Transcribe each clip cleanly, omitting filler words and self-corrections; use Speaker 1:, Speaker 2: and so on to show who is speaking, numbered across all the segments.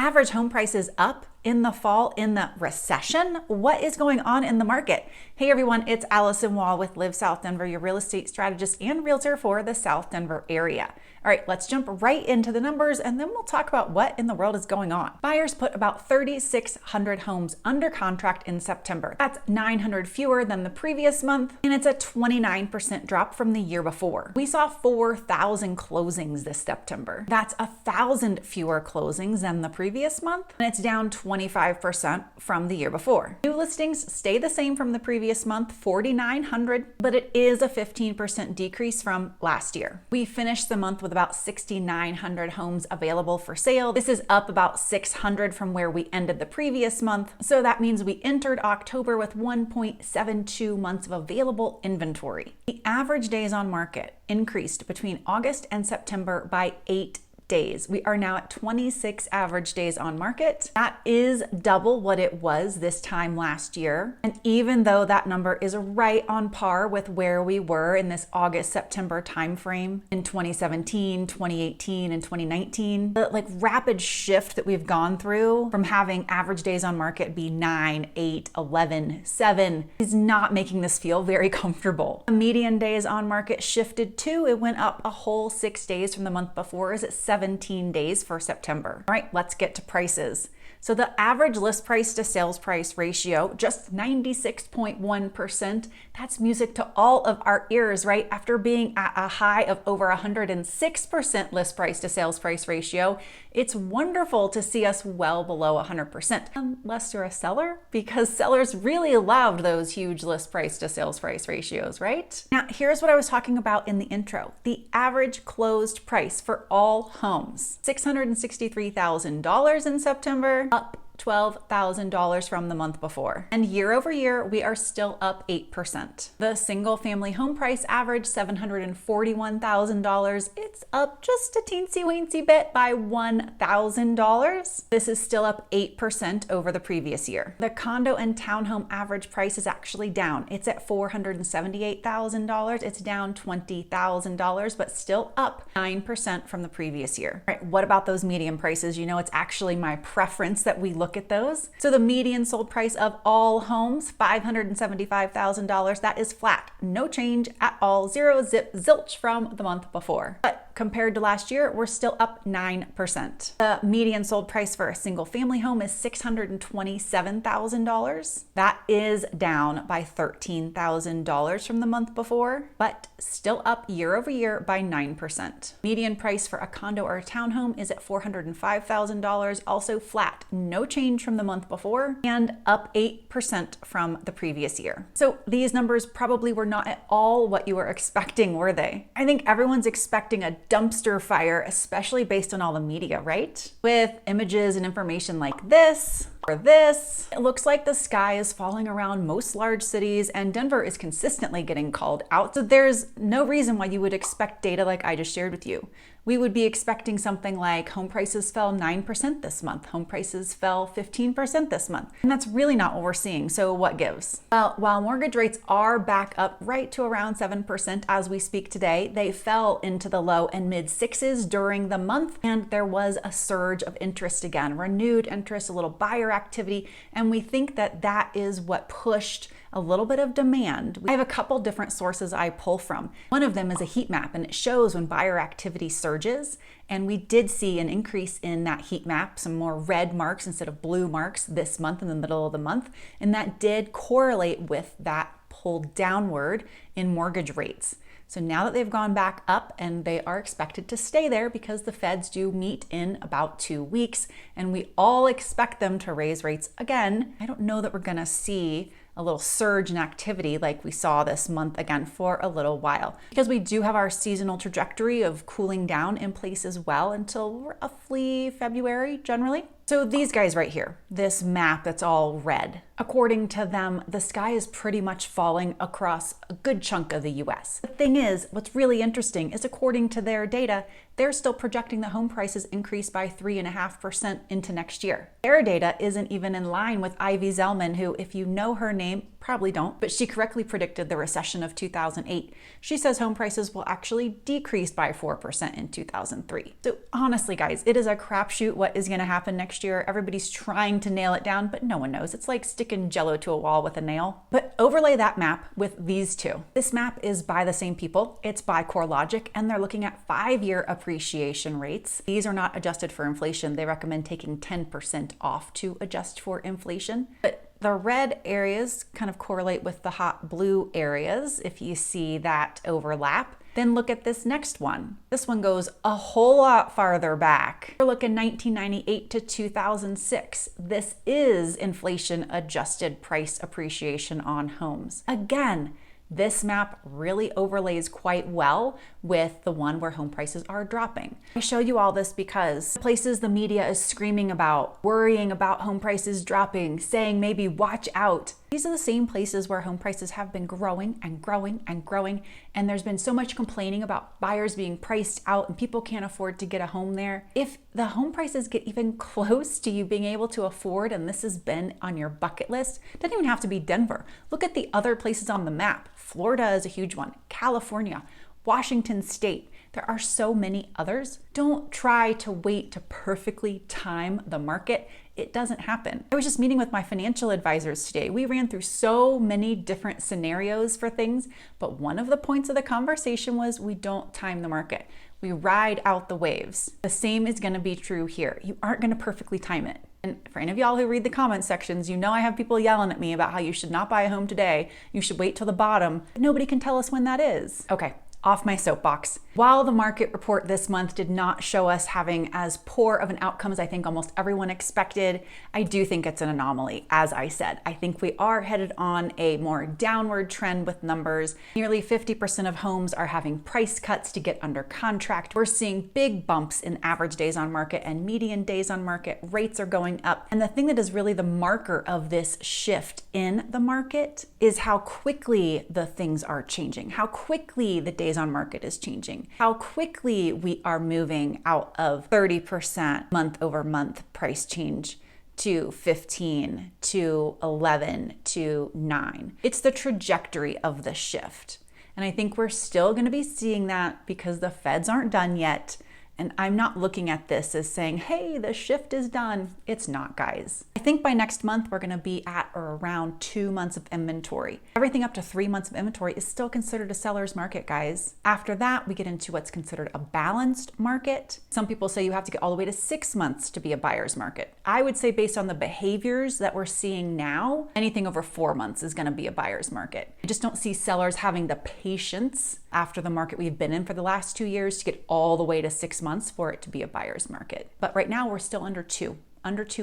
Speaker 1: average home prices up in the fall in the recession? What is going on in the market? Hey everyone, it's Alyson with Live South Denver, your real estate strategist and realtor for the South Denver area. All right, let's jump right into the numbers and then we'll talk about what in the world is going on. Buyers put about 3,600 homes under contract in September. That's 900 fewer than the previous month, and it's a 29% drop from the year before. We saw 4,000 closings this September. That's 1,000 fewer closings than the previous month, and it's down 25% from the year before. New listings stay the same from the previous month, 4,900, but it is a 15% decrease from last year. We finished the month with about 6,900 homes available for sale. This is up about 600 from where we ended the previous month. So that means we entered October with 1.72 months of available inventory. The average days on market increased between August and September by 8 days. We are now at 26 average days on market. That is double what it was this time last year. And even though that number is right on par with where we were in this August-September timeframe in 2017, 2018, and 2019, the rapid shift that we've gone through from having average days on market be 9, 8, 11, 7 is not making this feel very comfortable. The median days on market shifted too. It went up a whole 6 days from the month before. Is it 17 days for September? All right, let's get to prices. So the average list price to sales price ratio, just 96.1%. That's music to all of our ears, right? After being at a high of over 106% list price to sales price ratio, it's wonderful to see us well below 100%. Unless you're a seller, because sellers really loved those huge list price to sales price ratios, right? Now, here's what I was talking about in the intro. The average closed price for all homes, $663,000 in September, up $12,000 from the month before. And year over year, we are still up 8%. The single family home price average, $741,000. It's up just a teensy weensy bit by $1,000. This is still up 8% over the previous year. The condo and townhome average price is actually down. It's at $478,000. It's down $20,000, but still up 9% from the previous year. All right, what about those median prices? You know, it's actually my preference that we look at those. So the median sold price of all homes, $575,000. That is flat, no change at all, zero zip zilch from the month before. But compared to last year, we're still up 9%. The median sold price for a single family home is $627,000. That is down by $13,000 from the month before, but still up year over year by 9%. Median price for a condo or a townhome is at $405,000, also flat, no change from the month before, and up 8% from the previous year. So these numbers probably were not at all what you were expecting, were they? I think everyone's expecting a dumpster fire, especially based on all the media, right? With images and information like this or this. It looks like the sky is falling around most large cities, and Denver is consistently getting called out. So there's no reason why you would expect data like I just shared with you. We would be expecting something like home prices fell 9% this month, home prices fell 15% this month. And that's really not what we're seeing. So what gives? Well, while mortgage rates are back up right to around 7% as we speak today, they fell into the low and mid sixes during the month, and there was a surge of interest again, renewed interest, a little buyer activity, and we think that that is what pushed a little bit of demand. I have a couple different sources I pull from. One of them is a heat map, and it shows when buyer activity surges. And we did see an increase in that heat map, some more red marks instead of blue marks this month in the middle of the month. And that did correlate with that pull downward in mortgage rates. So now that they've gone back up, and they are expected to stay there because the feds do meet in about 2 weeks, and we all expect them to raise rates again, I don't know that we're gonna see a little surge in activity like we saw this month again for a little while, because we do have our seasonal trajectory of cooling down in place as well until roughly February generally. So these guys right here, this map that's all red, according to them, the sky is pretty much falling across a good chunk of the US. The thing is, what's really interesting is according to their data, they're still projecting the home prices increase by 3.5% into next year. Their data isn't even in line with Ivy Zelman, who, if you know her name, probably don't, but she correctly predicted the recession of 2008. She says home prices will actually decrease by 4% in 2003. So honestly, guys, it is a crapshoot what is going to happen next next year. Everybody's trying to nail it down, but no one knows. It's like sticking Jello to a wall with a nail. But overlay that map with these two. This map is by the same people. It's by CoreLogic, and they're looking at 5-year appreciation rates. These are not adjusted for inflation. They recommend taking 10% off to adjust for inflation. But the red areas kind of correlate with the hot blue areas if you see that overlap. Then look at this next one. This one goes a whole lot farther back. We're looking 1998 to 2006. This is inflation adjusted price appreciation on homes. Again, this map really overlays quite well with the one where home prices are dropping. I show you all this because places the media is screaming about, worrying about home prices dropping, saying maybe watch out. These are the same places where home prices have been growing and growing and growing, and there's been so much complaining about buyers being priced out and people can't afford to get a home there. If the home prices get even close to you being able to afford, and this has been on your bucket list, it doesn't even have to be Denver. Look at the other places on the map. Florida is a huge one, California, Washington State. There are so many others. Don't try to wait to perfectly time the market. It doesn't happen. I was just meeting with my financial advisors today. We ran through so many different scenarios for things, but one of the points of the conversation was we don't time the market. We ride out the waves. The same is gonna be true here. You aren't gonna perfectly time it. And for any of y'all who read the comment sections, you know I have people yelling at me about how you should not buy a home today. You should wait till the bottom. Nobody can tell us when that is. Okay. Off my soapbox. While the market report this month did not show us having as poor of an outcome as I think almost everyone expected, I do think it's an anomaly. As I said, I think we are headed on a more downward trend with numbers. Nearly 50% of homes are having price cuts to get under contract. We're seeing big bumps in average days on market and median days on market. Rates are going up. And the thing that is really the marker of this shift in the market is how quickly the things are changing, how quickly the days on market is changing, how quickly we are moving out of 30% month over month price change to 15 to 11 to 9. It's the trajectory of the shift. And I think we're still going to be seeing that because the feds aren't done yet. And I'm not looking at this as saying, hey, the shift is done. It's not, guys. I think by next month, we're gonna be at or around 2 months of inventory. Everything up to 3 months of inventory is still considered a seller's market, guys. After that, we get into what's considered a balanced market. Some people say you have to get all the way to 6 months to be a buyer's market. I would say based on the behaviors that we're seeing now, anything over 4 months is gonna be a buyer's market. I just don't see sellers having the patience after the market we've been in for the last 2 years to get all the way to 6 months for it to be a buyer's market. But right now we're still under 2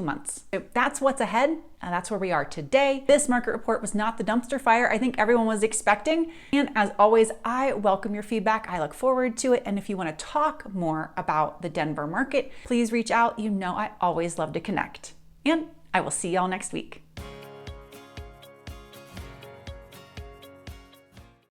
Speaker 1: months. So that's what's ahead, and that's where we are today. This market report was not the dumpster fire I think everyone was expecting. And as always, I welcome your feedback. I look forward to it. And if you want to talk more about the Denver market, please reach out. You know I always love to connect. And I will see y'all next week.